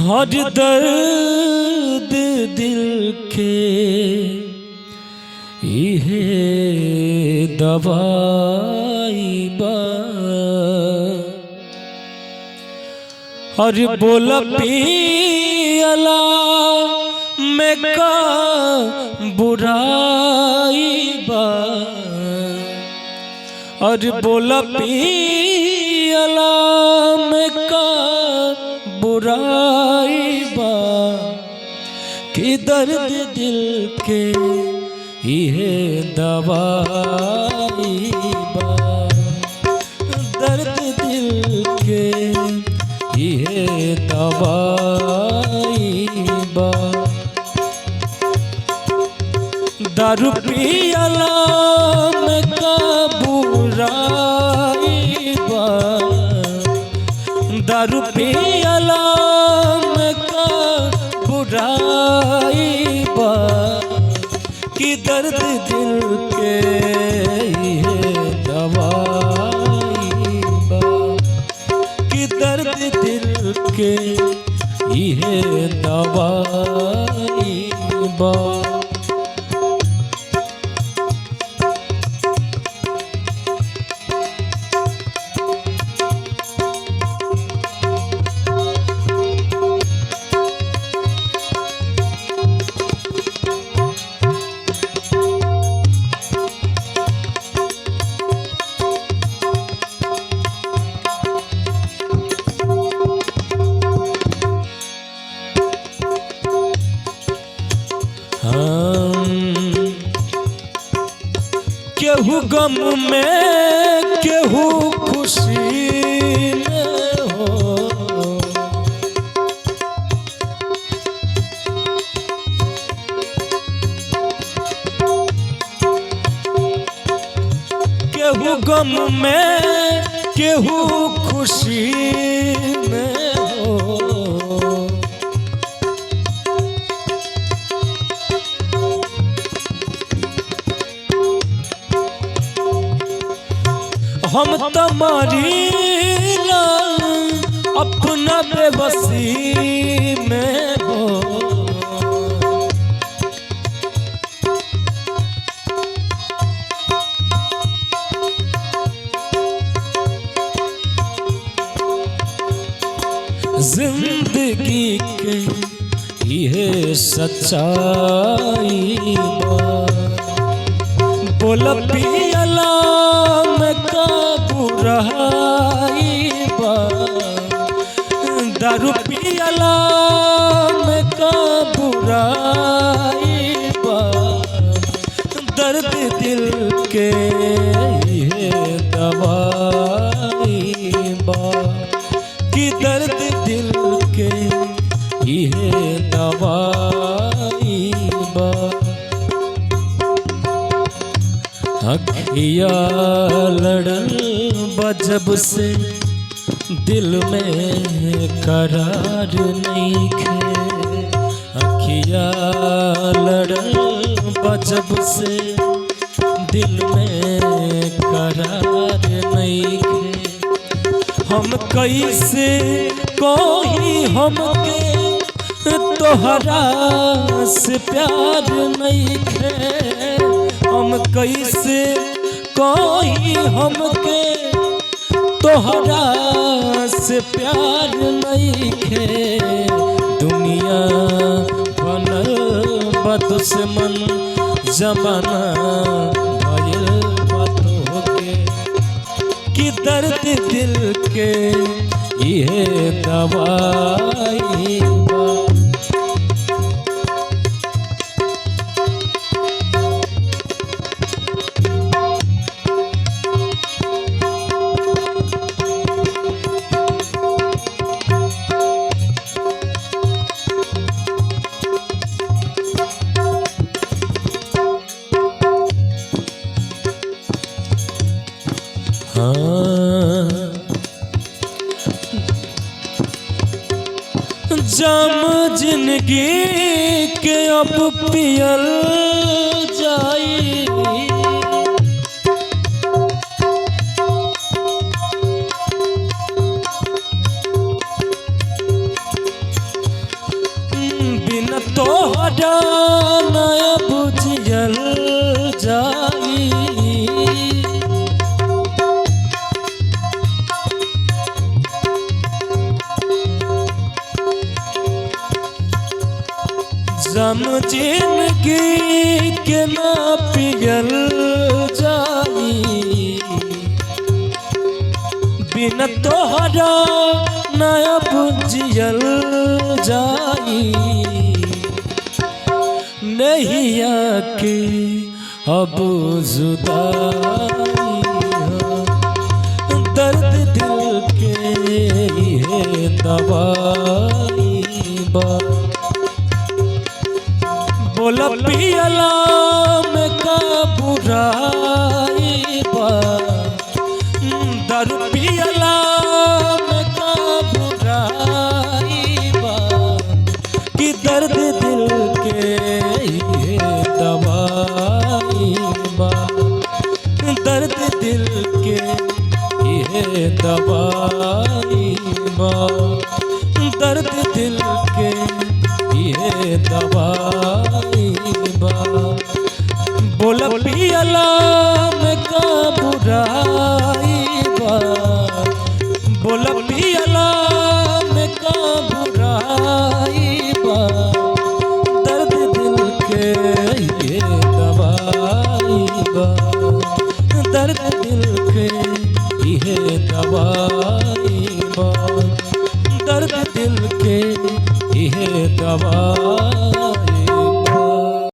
हर दर्द दिल के इहे दवाई बा। और बोल पियला में का बुराई बा। और बोल पियला में का बुराई बा। कि दर्द दिल के इहे दवाई बा। दर्द दिल के इहे दवाई बा। दारू पियला में का बुराई बा। दारू पियला में का बुराई बा। कि दर्द दिल के इहे दवाई बा। कि दर्द दिल के इहे दवाई बा। केहू गम में केहू खुशी में हो। केहू गम में केहू खुशी में हो। हम तुम्हारी अपना बेबसी में हो। जिंदगी के ये सच्चाई बा। बोल पियला में का बुराई बा। दारू पियला में का बुराई बा। दर्द दिल के ये दवाई बा। कि दर्द दिल के ये दवाई बा। अखिया लड़ल बजब से दिल में करार नहीं खे। अखिया लड़ल बजब से दिल में करार नहीं खे। हम कैसे कोई हमके तोहरा से प्यार नहीं खे। हम कैसे कोई हमके तोहरा से प्यार नहीं खे। दुनिया बनल बा दुश्मन जमाना भइल बा तोहके। कि दर्द दिल के इहे दवाई बा। जम जिंदगी के अब पियल जाई। तोहरा नया बुझियल जाई। जम जिंदगी के ना पियल जाई, बिन तोहरा नया बुझियल जाई। नहीं आके अब जुदाई हो, दर्द दिल के ये दवाई बा। बोला पियला में का बुराई बा, दारू पियला में का बुराई बा, कि दर्द दिल के ये दवाई बा, दर्द दिल के ये दवाई बा, दर्द दिल के ये दवाई बा। बोला पियला में का बुराई बा, बोला पियला में का बुराई बा, दर्द दिल के ये दवाई बा, दर्द दिल के ये दवाई बा, दर्द दिल के ये दवाई